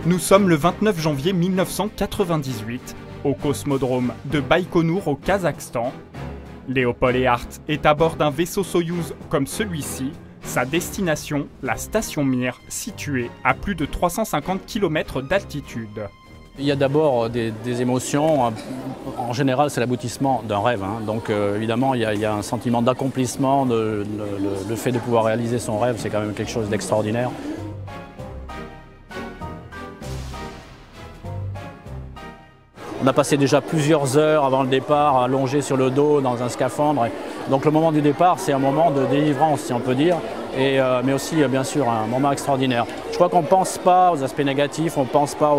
Nous sommes le 29 janvier 1998, au cosmodrome de Baïkonour au Kazakhstan. Léopold Eyart est à bord d'un vaisseau Soyouz comme celui-ci. Sa destination, la station Mir, située à plus de 350 km d'altitude. Il y a d'abord des émotions. En général, c'est l'aboutissement d'un rêve. Donc évidemment, il y a un sentiment d'accomplissement. Le fait de pouvoir réaliser son rêve, c'est quand même quelque chose d'extraordinaire. On a passé déjà plusieurs heures avant le départ allongé sur le dos dans un scaphandre. Donc le moment du départ, c'est un moment de délivrance, si on peut dire, mais aussi bien sûr un moment extraordinaire. Je crois qu'on ne pense pas aux aspects négatifs, on ne pense pas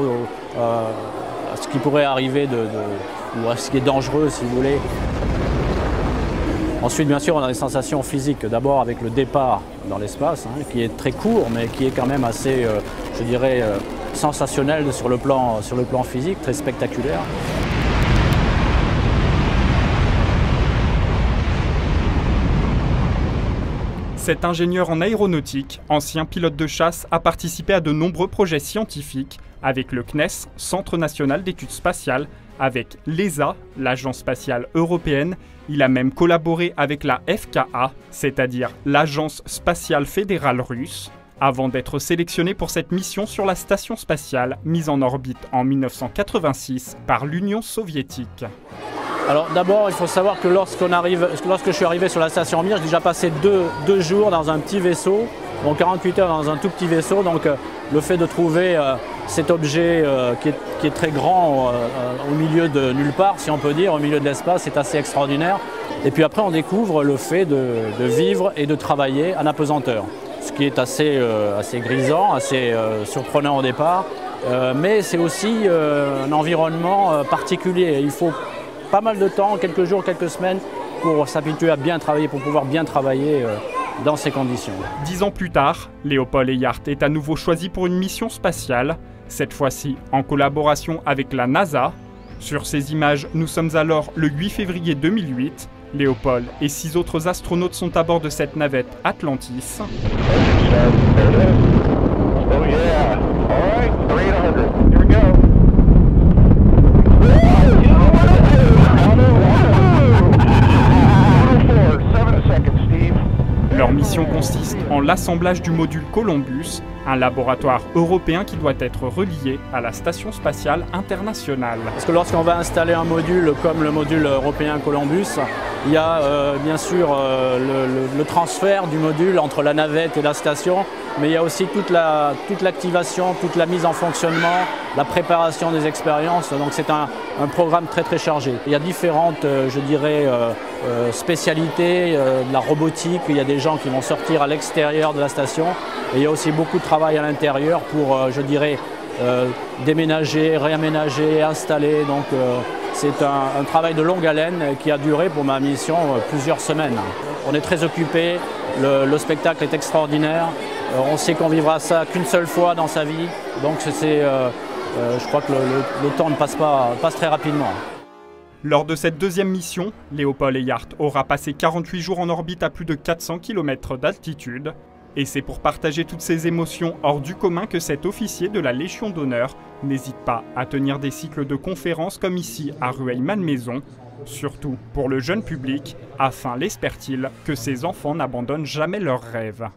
à ce qui pourrait arriver ou à ce qui est dangereux, si vous voulez. Ensuite, bien sûr, on a des sensations physiques. D'abord avec le départ dans l'espace, qui est très court, mais qui est quand même assez, je dirais, sensationnel sur le plan physique, très spectaculaire. Cet ingénieur en aéronautique, ancien pilote de chasse, a participé à de nombreux projets scientifiques avec le CNES, Centre national d'études spatiales, avec l'ESA, l'Agence spatiale européenne. Il a même collaboré avec la FKA, c'est-à-dire l'Agence spatiale fédérale russe, avant d'être sélectionné pour cette mission sur la station spatiale mise en orbite en 1986 par l'Union soviétique. Alors d'abord, il faut savoir que lorsque je suis arrivé sur la station Mir, j'ai déjà passé deux jours dans un petit vaisseau, donc 48 heures dans un tout petit vaisseau. Donc le fait de trouver cet objet qui est très grand au milieu de nulle part, si on peut dire, au milieu de l'espace, c'est assez extraordinaire. Et puis après, on découvre le fait de vivre et de travailler en apesanteur, ce qui est assez grisant, assez surprenant au départ. Mais c'est aussi un environnement particulier. Il faut pas mal de temps, quelques jours, quelques semaines, pour s'habituer à bien travailler, pour pouvoir bien travailler dans ces conditions. 10 ans plus tard, Léopold Eyart est à nouveau choisi pour une mission spatiale, cette fois-ci en collaboration avec la NASA. Sur ces images, nous sommes alors le 8 février 2008. Léopold et 6 autres astronautes sont à bord de cette navette Atlantis. Oh yeah. All right, 300. Here we go. Leur mission consiste en l'assemblage du module Columbus, un laboratoire européen qui doit être relié à la Station spatiale internationale. Parce que lorsqu'on va installer un module comme le module européen Columbus, il y a bien sûr le transfert du module entre la navette et la station, mais il y a aussi toute l'activation, toute la mise en fonctionnement, la préparation des expériences. Donc c'est un programme très très chargé. Il y a différentes, je dirais, spécialités, de la robotique. Il y a des gens qui vont sortir à l'extérieur de la station. Et il y a aussi beaucoup de travail à l'intérieur pour, je dirais, déménager, réaménager, installer. Donc c'est un travail de longue haleine qui a duré pour ma mission plusieurs semaines. On est très occupé, le spectacle est extraordinaire. On sait qu'on vivra ça qu'une seule fois dans sa vie. Donc je crois que le temps ne passe très rapidement. Lors de cette deuxième mission, Léopold Eyart aura passé 48 jours en orbite à plus de 400 km d'altitude. Et c'est pour partager toutes ces émotions hors du commun que cet officier de la Légion d'honneur n'hésite pas à tenir des cycles de conférences comme ici à Rueil-Malmaison, surtout pour le jeune public, afin, l'espère-t-il, que ces enfants n'abandonnent jamais leurs rêves.